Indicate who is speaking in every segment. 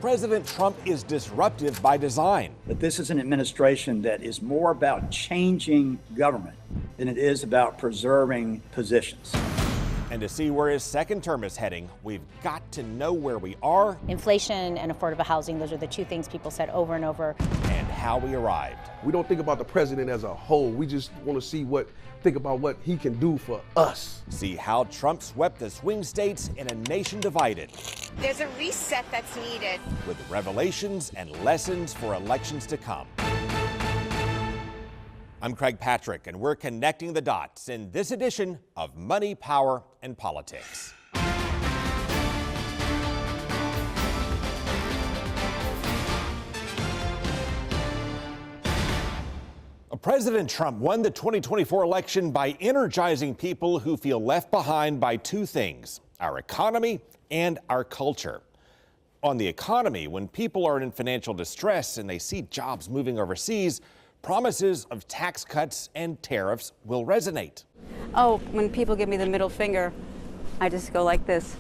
Speaker 1: President Trump is disruptive by design.
Speaker 2: But this is an administration that is more about changing government than it is about preserving positions.
Speaker 1: And to see where his second term is heading, we've got to know where we are.
Speaker 3: Inflation and affordable housing, those are the two things people said over and over.
Speaker 1: And how we arrived.
Speaker 4: We don't think about the president as a whole. We just want to think about what he can do for us.
Speaker 1: See how Trump swept the swing states in a nation divided.
Speaker 5: There's a reset that's needed.
Speaker 1: With revelations and lessons for elections to come. I'm Craig Patrick, and we're connecting the dots in this edition of Money, Power, and Politics. President Trump won the 2024 election by energizing people who feel left behind by two things: our economy and our culture. On the economy, when people are in financial distress and they see jobs moving overseas, promises of tax cuts and tariffs will resonate.
Speaker 6: Oh, when people give me the middle finger, I just go like this.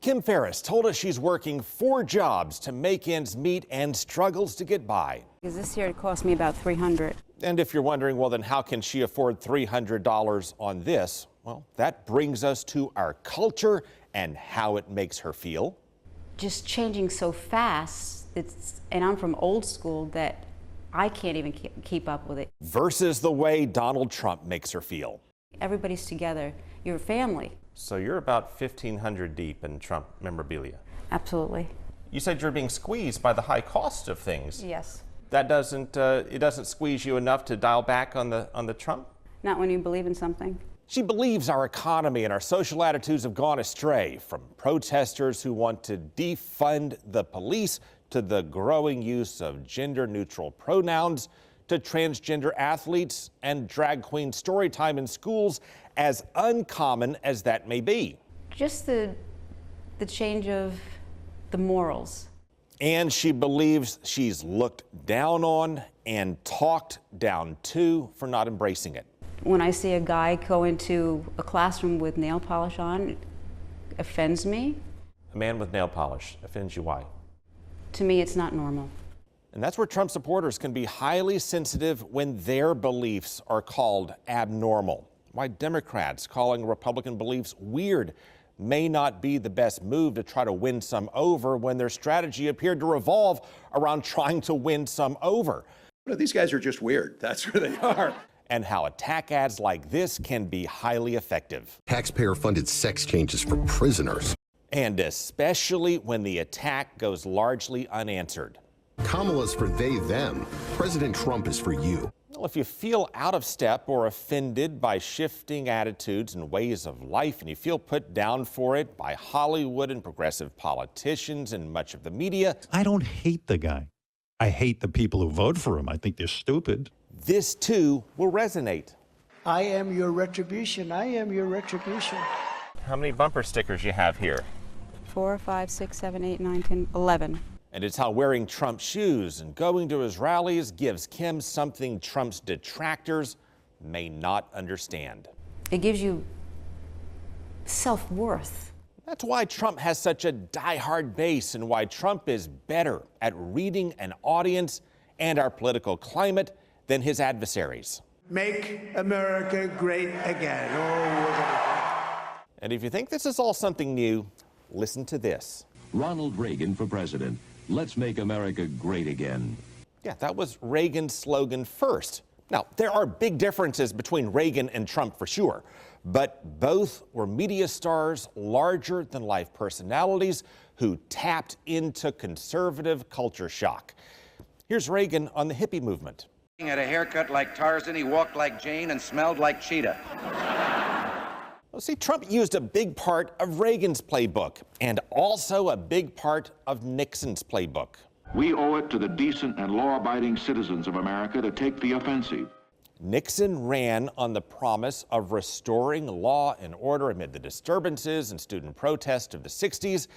Speaker 1: Kim Ferris told us she's working 4 jobs to make ends meet and struggles to get by.
Speaker 6: Because this year it cost me about $300.
Speaker 1: And if you're wondering, well, then how can she afford $300 on this? Well, that brings us to our culture and how it makes her feel.
Speaker 6: Just changing so fast, and I'm from old school that I can't even keep up with it.
Speaker 1: Versus the way Donald Trump makes her feel.
Speaker 6: Everybody's together. You're a family.
Speaker 1: So you're about 1,500 deep in Trump memorabilia.
Speaker 6: Absolutely.
Speaker 1: You said you're being squeezed by the high cost of things.
Speaker 6: Yes.
Speaker 1: That doesn't squeeze you enough to dial back on the Trump?
Speaker 6: Not when you believe in something.
Speaker 1: She believes our economy and our social attitudes have gone astray, from protesters who want to defund the police to the growing use of gender-neutral pronouns to transgender athletes and drag queen story time in schools, as uncommon as that may be.
Speaker 6: Just the change of the morals.
Speaker 1: And she believes she's looked down on and talked down to for not embracing it.
Speaker 6: When I see a guy go into a classroom with nail polish on, it offends me.
Speaker 1: A man with nail polish offends you, why?
Speaker 6: To me, it's not normal.
Speaker 1: And that's where Trump supporters can be highly sensitive when their beliefs are called abnormal. Why Democrats calling Republican beliefs weird may not be the best move to try to win some over when their strategy appeared to revolve around trying to win some over.
Speaker 2: These guys are just weird. That's who they are.
Speaker 1: And how attack ads like this can be highly effective.
Speaker 7: Taxpayer-funded sex changes for prisoners.
Speaker 1: And especially when the attack goes largely unanswered.
Speaker 7: Kamala's for they, them. President Trump is for you.
Speaker 1: Well, if you feel out of step or offended by shifting attitudes and ways of life, and you feel put down for it by Hollywood and progressive politicians and much of the media.
Speaker 8: I don't hate the guy. I hate the people who vote for him. I think they're stupid.
Speaker 1: This too will resonate.
Speaker 9: I am your retribution. I am your retribution.
Speaker 1: How many bumper stickers you have here?
Speaker 6: 4, 5, 6, 7, 8, 9, 10, 11.
Speaker 1: And it's how wearing Trump's shoes and going to his rallies gives Kim something Trump's detractors may not understand.
Speaker 6: It gives you self-worth.
Speaker 1: That's why Trump has such a diehard base and why Trump is better at reading an audience and our political climate than his adversaries.
Speaker 9: Make America great again.
Speaker 1: And if you think this is all something new, listen to this.
Speaker 10: Ronald Reagan for president. Let's make America great again.
Speaker 1: Yeah, that was Reagan's slogan first. Now, there are big differences between Reagan and Trump for sure, but both were media stars, larger-than-life personalities who tapped into conservative culture shock. Here's Reagan on the hippie movement.
Speaker 11: He had a haircut like Tarzan, he walked like Jane, and smelled like Cheetah.
Speaker 1: Well, see, Trump used a big part of Reagan's playbook and also a big part of Nixon's playbook.
Speaker 12: We owe it to the decent and law-abiding citizens of America to take the offensive.
Speaker 1: Nixon ran on the promise of restoring law and order amid the disturbances and student protests of the 60s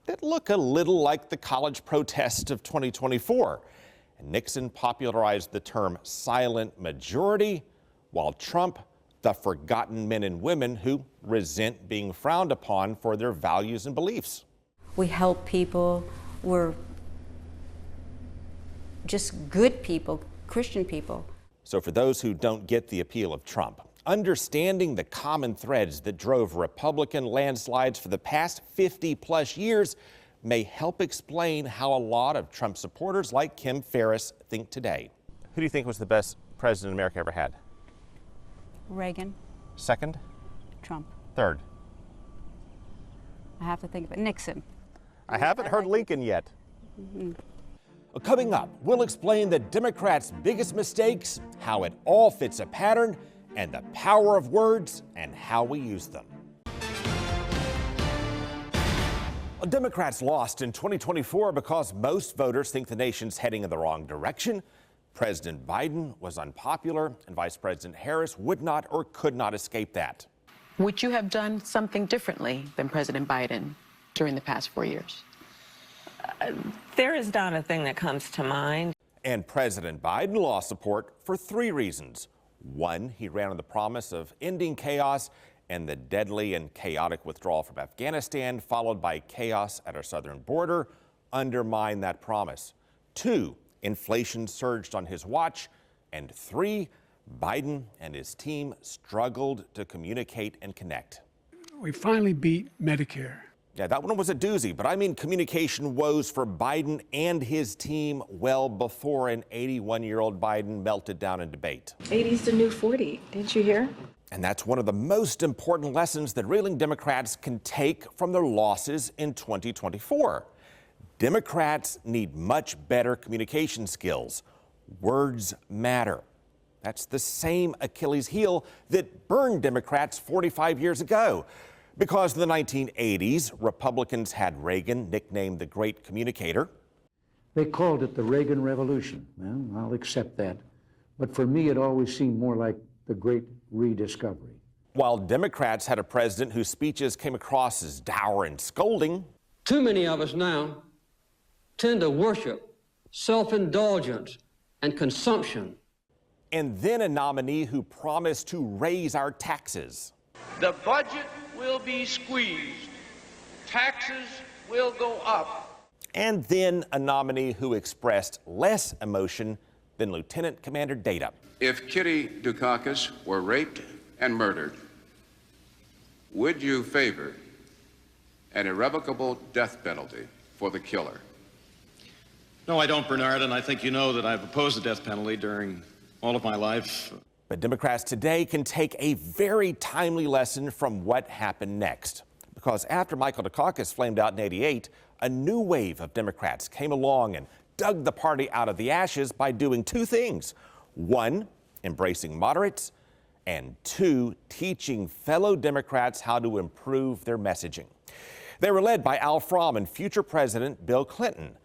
Speaker 1: that look a little like the college protests of 2024. And Nixon popularized the term silent majority, while Trump the forgotten men and women who resent being frowned upon for their values and beliefs.
Speaker 6: We help people. were just good people, Christian people.
Speaker 1: So for those who don't get the appeal of Trump, understanding the common threads that drove Republican landslides for the past 50+ years may help explain how a lot of Trump supporters like Kim Ferriss think today. Who do you think was the best president America ever had?
Speaker 6: Reagan.
Speaker 1: Second?
Speaker 6: Trump.
Speaker 1: Third?
Speaker 6: I have to think about Nixon.
Speaker 1: I haven't heard Lincoln yet. Coming up, we'll explain the Democrats' biggest mistakes, how it all fits a pattern, and the power of words and how we use them. Democrats lost in 2024 because most voters think the nation's heading in the wrong direction. President Biden was unpopular, and Vice President Harris would not or could not escape that.
Speaker 13: Would you have done something differently than President Biden during the past 4 years?
Speaker 14: There is not a thing that comes to mind.
Speaker 1: And President Biden lost support for 3 reasons. 1, he ran on the promise of ending chaos and the deadly and chaotic withdrawal from Afghanistan, followed by chaos at our southern border, undermined that promise. 2, inflation surged on his watch. And 3, Biden and his team struggled to communicate and connect.
Speaker 9: We finally beat Medicare.
Speaker 1: Yeah, that one was a doozy, but I mean communication woes for Biden and his team well before an 81-year-old Biden melted down in debate.
Speaker 14: 80's the new 40, didn't you hear?
Speaker 1: And that's one of the most important lessons that reeling Democrats can take from their losses in 2024. Democrats need much better communication skills. Words matter. That's the same Achilles heel that burned Democrats 45 years ago. Because in the 1980s, Republicans had Reagan nicknamed the Great Communicator.
Speaker 15: They called it the Reagan Revolution. Well, I'll accept that. But for me, it always seemed more like the Great Rediscovery.
Speaker 1: While Democrats had a president whose speeches came across as dour and scolding.
Speaker 16: Too many of us now tend to worship self-indulgence and consumption.
Speaker 1: And then a nominee who promised to raise our taxes.
Speaker 17: The budget will be squeezed. Taxes will go up.
Speaker 1: And then a nominee who expressed less emotion than Lieutenant Commander Data.
Speaker 18: If Kitty Dukakis were raped and murdered, would you favor an irrevocable death penalty for the killer?
Speaker 19: No, I don't, Bernard, and I think you know that I've opposed the death penalty during all of my life.
Speaker 1: But Democrats today can take a very timely lesson from what happened next. Because after Michael Dukakis flamed out in '88, a new wave of Democrats came along and dug the party out of the ashes by doing 2 things. 1, embracing moderates, and 2, teaching fellow Democrats how to improve their messaging. They were led by Al Fromm and future President Bill Clinton.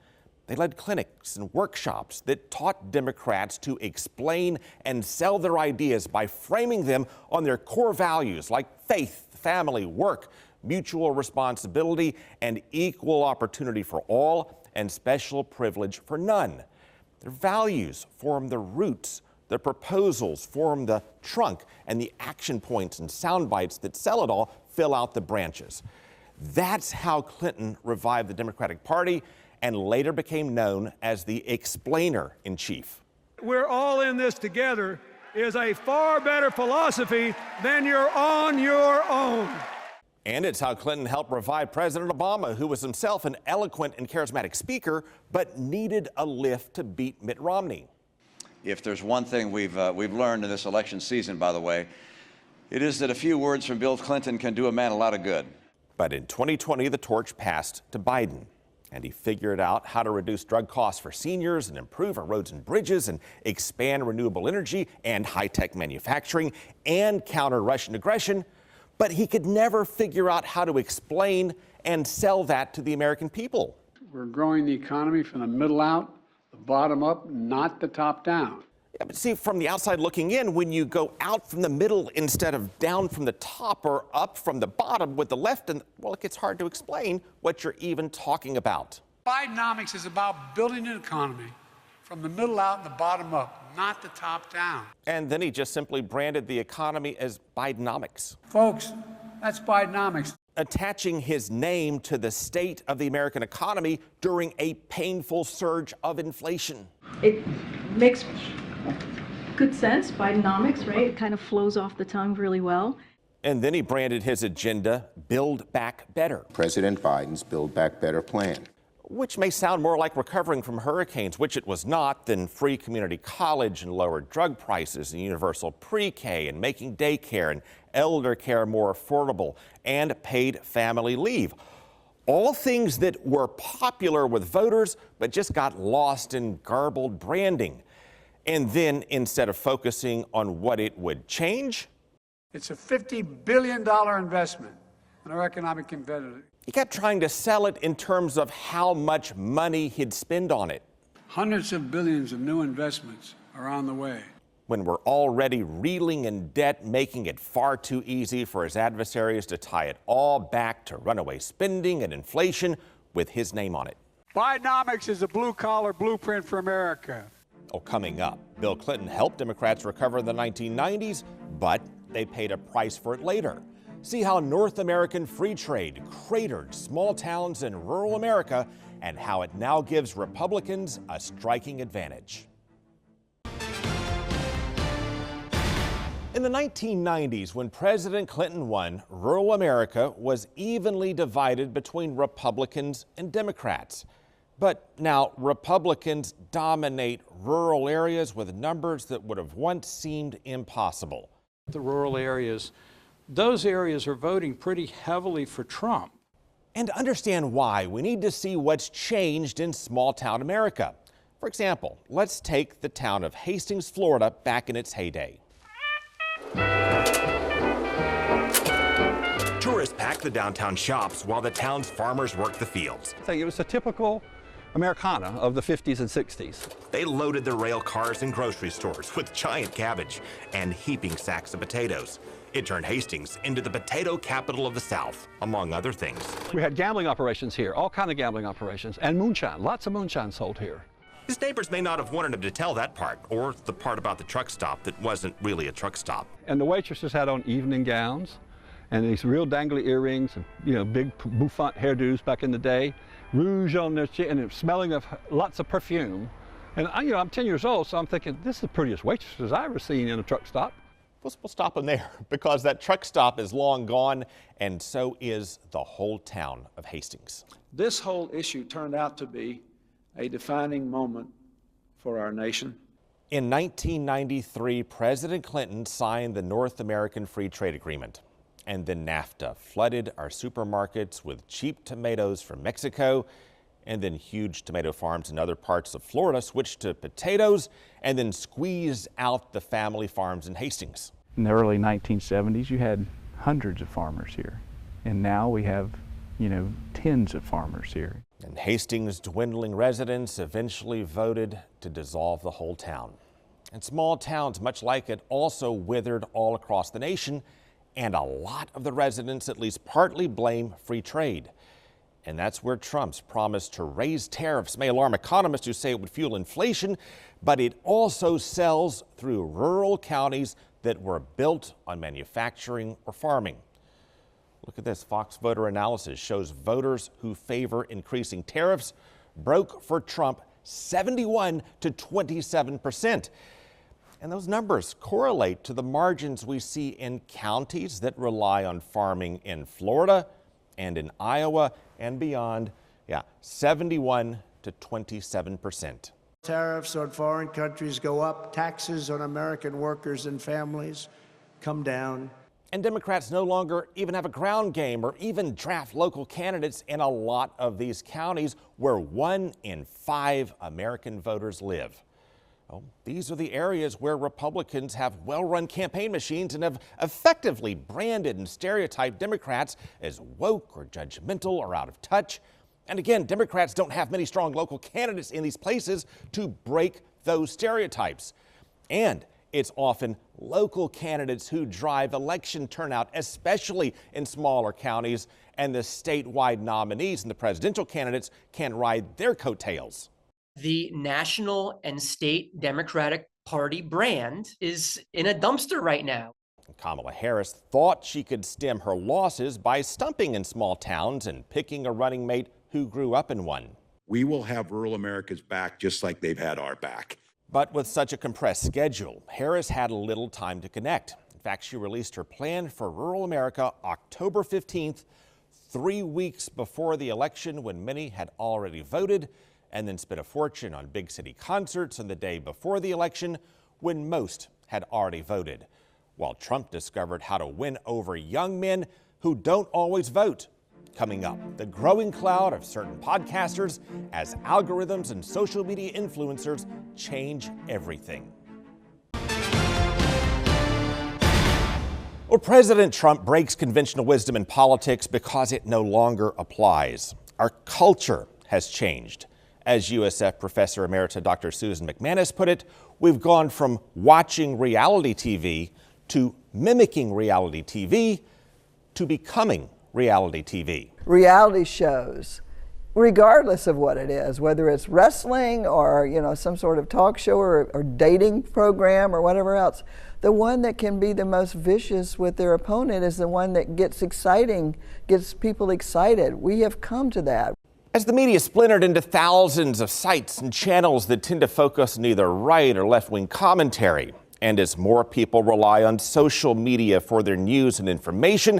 Speaker 1: They led clinics and workshops that taught Democrats to explain and sell their ideas by framing them on their core values like faith, family, work, mutual responsibility, and equal opportunity for all, and special privilege for none. Their values form the roots, the proposals form the trunk, and the action points and sound bites that sell it all fill out the branches. That's how Clinton revived the Democratic Party and later became known as the explainer-in-chief.
Speaker 20: We're all in this together is a far better philosophy than you're on your own.
Speaker 1: And it's how Clinton helped revive President Obama, who was himself an eloquent and charismatic speaker, but needed a lift to beat Mitt Romney.
Speaker 21: If there's one thing we've learned in this election season, by the way, it is that a few words from Bill Clinton can do a man a lot of good.
Speaker 1: But in 2020, the torch passed to Biden. And he figured out how to reduce drug costs for seniors and improve our roads and bridges and expand renewable energy and high-tech manufacturing and counter Russian aggression. But he could never figure out how to explain and sell that to the American people.
Speaker 22: We're growing the economy from the middle out, the bottom up, not the top down.
Speaker 1: Yeah, but see, from the outside looking in, when you go out from the middle instead of down from the top or up from the bottom with the left, and well, it gets hard to explain what you're even talking about.
Speaker 22: Bidenomics is about building an economy from the middle out and the bottom up, not the top down.
Speaker 1: And then he just simply branded the economy as Bidenomics.
Speaker 22: Folks, that's Bidenomics.
Speaker 1: attaching his name to the state of the American economy during a painful surge of inflation.
Speaker 3: It makes good sense, Bidenomics, right? It kind of flows off the tongue really well.
Speaker 1: And then he branded his agenda, Build Back Better.
Speaker 4: President Biden's Build Back Better plan.
Speaker 1: Which may sound more like recovering from hurricanes, which it was not, than free community college and lower drug prices and universal pre-K and making daycare and elder care more affordable and paid family leave. All things that were popular with voters, but just got lost in garbled branding. And then instead of focusing on what it would change,
Speaker 22: it's a $50 billion investment in our economic competitiveness.
Speaker 1: he kept trying to sell it in terms of how much money he'd spend on it.
Speaker 22: Hundreds of billions of new investments are on the way.
Speaker 1: When we're already reeling in debt, making it far too easy for his adversaries to tie it all back to runaway spending and inflation with his name on it.
Speaker 22: Bidenomics is a blue-collar blueprint for America.
Speaker 1: Oh, coming up, Bill Clinton helped Democrats recover in the 1990s, but they paid a price for it later. See how North American free trade cratered small towns in rural America and how it now gives Republicans a striking advantage. In the 1990s, when President Clinton won, rural America was evenly divided between Republicans and Democrats. But now Republicans dominate rural areas with numbers that would have once seemed impossible.
Speaker 23: The rural areas, those areas are voting pretty heavily for Trump.
Speaker 1: And to understand why, we need to see what's changed in small town America. For example, let's take the town of Hastings, Florida, back in its heyday. Tourists pack the downtown shops while the town's farmers work the fields.
Speaker 24: It was a typical Americana of the 50s and 60s.
Speaker 1: They loaded their rail cars in grocery stores with giant cabbage and heaping sacks of potatoes. It turned Hastings into the potato capital of the South, among other things.
Speaker 24: We had gambling operations here, all kind of gambling operations, and moonshine. Lots of moonshine sold here.
Speaker 1: His neighbors may not have wanted him to tell that part, or the part about the truck stop that wasn't really a truck stop.
Speaker 24: And the waitresses had on evening gowns and these real dangly earrings and, big bouffant hairdos back in the day, rouge on their chin, and smelling of lots of perfume. And I'm 10 years old, so I'm thinking, this is the prettiest waitresses I've ever seen in a truck stop.
Speaker 1: We'll stop him there because that truck stop is long gone, and so is the whole town of Hastings.
Speaker 25: This whole issue turned out to be a defining moment for our nation.
Speaker 1: In 1993, President Clinton signed the North American Free Trade Agreement. And then NAFTA flooded our supermarkets with cheap tomatoes from Mexico. And then huge tomato farms in other parts of Florida switched to potatoes and then squeezed out the family farms in Hastings.
Speaker 26: In the early 1970s, you had hundreds of farmers here. And now we have, tens of farmers here.
Speaker 1: And Hastings' dwindling residents eventually voted to dissolve the whole town. And small towns, much like it, also withered all across the nation. And a lot of the residents at least partly blame free trade. And that's where Trump's promise to raise tariffs may alarm economists who say it would fuel inflation, but it also sells through rural counties that were built on manufacturing or farming. Look at this. Fox voter analysis shows voters who favor increasing tariffs broke for Trump 71 to 27%. And those numbers correlate to the margins we see in counties that rely on farming in Florida and in Iowa and beyond. 71 to 27%.
Speaker 9: Tariffs on foreign countries go up. Taxes on American workers and families come down.
Speaker 1: And Democrats no longer even have a ground game or even draft local candidates in a lot of these counties where 1 in 5 American voters live. Well, these are the areas where Republicans have well-run campaign machines and have effectively branded and stereotyped Democrats as woke or judgmental or out of touch. And again, Democrats don't have many strong local candidates in these places to break those stereotypes. And it's often local candidates who drive election turnout, especially in smaller counties, and the statewide nominees and the presidential candidates can ride their coattails.
Speaker 27: The national and state Democratic Party brand is in a dumpster right now.
Speaker 1: Kamala Harris thought she could stem her losses by stumping in small towns and picking a running mate who grew up in one.
Speaker 2: We will have rural America's back just like they've had our back.
Speaker 1: But with such a compressed schedule, Harris had little time to connect. In fact, she released her plan for rural America October 15th, 3 weeks before the election, when many had already voted, and then spent a fortune on big city concerts on the day before the election, when most had already voted. While Trump discovered how to win over young men who don't always vote. Coming up, the growing cloud of certain podcasters as algorithms and social media influencers change everything. Well, President Trump breaks conventional wisdom in politics because it no longer applies. Our culture has changed. As USF Professor Emerita Dr. Susan McManus put it, we've gone from watching reality TV to mimicking reality TV to becoming reality TV.
Speaker 5: Reality shows, regardless of what it is, whether it's wrestling or, you know, some sort of talk show or dating program or whatever else, the one that can be the most vicious with their opponent is the one that gets people excited. We have come to that.
Speaker 1: As the media splintered into thousands of sites and channels that tend to focus on either right or left-wing commentary, and as more people rely on social media for their news and information,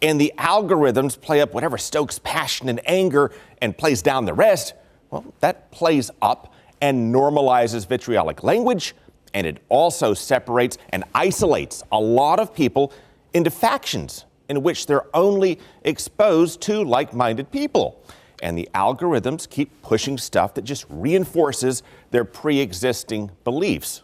Speaker 1: and the algorithms play up whatever stokes passion and anger and plays down the rest, well, that plays up and normalizes vitriolic language, and it also separates and isolates a lot of people into factions in which they're only exposed to like-minded people. And the algorithms keep pushing stuff that just reinforces their pre-existing beliefs.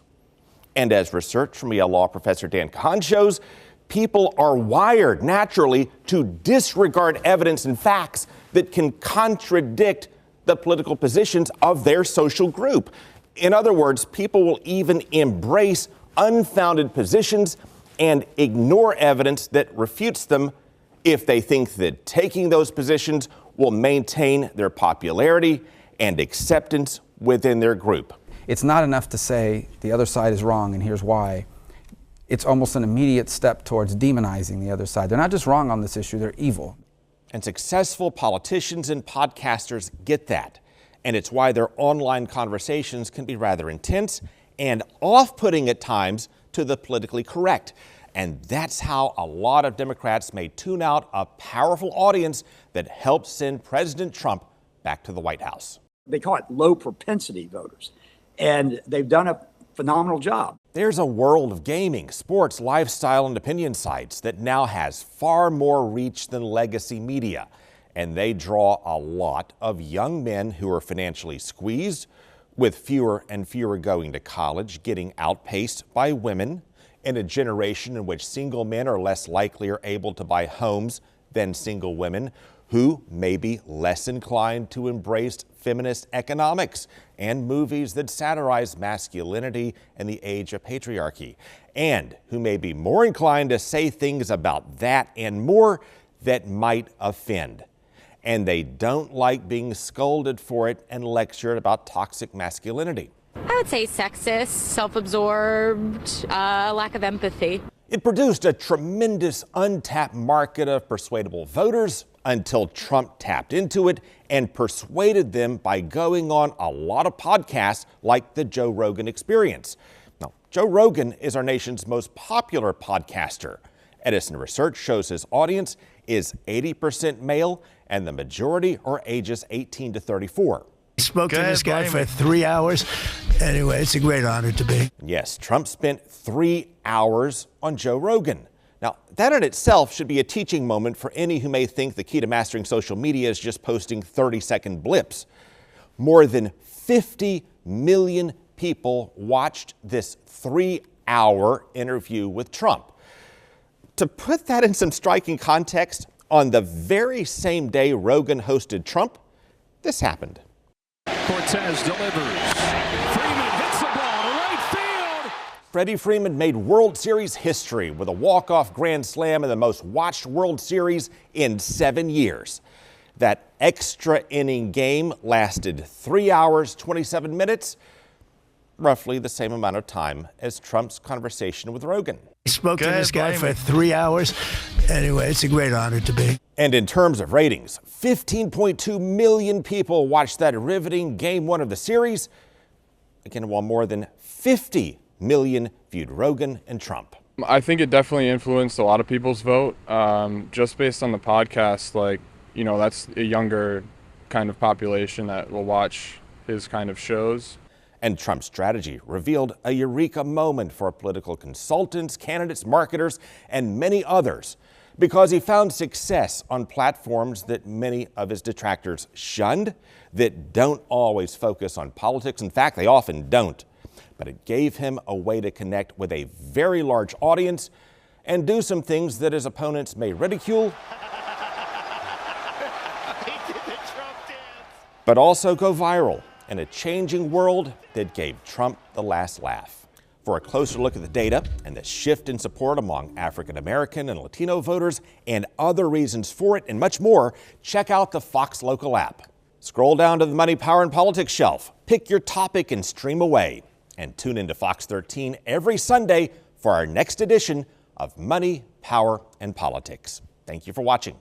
Speaker 1: And as research from Yale Law professor Dan Kahn shows, people are wired naturally to disregard evidence and facts that can contradict the political positions of their social group. In other words, people will even embrace unfounded positions and ignore evidence that refutes them if they think that taking those positions will maintain their popularity and acceptance within their group.
Speaker 7: It's not enough to say the other side is wrong and here's why. It's almost an immediate step towards demonizing the other side. They're not just wrong on this issue, they're evil.
Speaker 1: And successful politicians and podcasters get that. And it's why their online conversations can be rather intense and off-putting at times to the politically correct. And that's how a lot of Democrats may tune out a powerful audience that helped send President Trump back to the White House.
Speaker 8: They call it low propensity voters, and they've done a phenomenal job.
Speaker 1: There's a world of gaming, sports, lifestyle, and opinion sites that now has far more reach than legacy media. And they draw a lot of young men who are financially squeezed, with fewer and fewer going to college, getting outpaced by women, in a generation in which single men are less likely or able to buy homes than single women, who may be less inclined to embrace feminist economics and movies that satirize masculinity and the age of patriarchy, and who may be more inclined to say things about that and more that might offend. And they don't like being scolded for it and lectured about toxic masculinity.
Speaker 10: I would say sexist, self-absorbed, lack of empathy.
Speaker 1: It produced a tremendous untapped market of persuadable voters until Trump tapped into it and persuaded them by going on a lot of podcasts like the Joe Rogan Experience. Now, Joe Rogan is our nation's most popular podcaster. Edison Research shows his audience is 80% male and the majority are ages 18 to 34.
Speaker 9: I spoke to this guy for 3 hours. Anyway, it's a great honor to be.
Speaker 1: Yes, Trump spent 3 hours on Joe Rogan. Now, that in itself should be a teaching moment for any who may think the key to mastering social media is just posting 30-second blips. More than 50 million people watched this 3-hour interview with Trump. To put that in some striking context, on the very same day Rogan hosted Trump, this happened.
Speaker 11: Cortez delivers. Freeman hits the ball to right field.
Speaker 1: Freddie Freeman made World Series history with a walk-off grand slam in the most watched World Series in 7 years. That extra inning game lasted 3 hours, 27 minutes. roughly the same amount of time as Trump's conversation with Rogan.
Speaker 9: I spoke to this guy for 3 hours. Anyway, it's a great honor to be.
Speaker 1: And in terms of ratings, 15.2 million people watched that riveting Game 1 of the series. Again, while more than 50 million viewed Rogan and Trump.
Speaker 6: I think it definitely influenced a lot of people's vote, just based on the podcast. Like, you know, that's a younger kind of population that will watch his kind of shows.
Speaker 1: And Trump's strategy revealed a eureka moment for political consultants, candidates, marketers, and many others, because he found success on platforms that many of his detractors shunned, that don't always focus on politics. In fact, they often don't. But it gave him a way to connect with a very large audience and do some things that his opponents may ridicule, but also go viral in a changing world that gave Trump the last laugh. For a closer look at the data and the shift in support among African American and Latino voters and other reasons for it and much more, check out the Fox Local app. Scroll down to the Money, Power, and Politics shelf, pick your topic and stream away. And tune into Fox 13 every Sunday for our next edition of Money, Power, and Politics. Thank you for watching.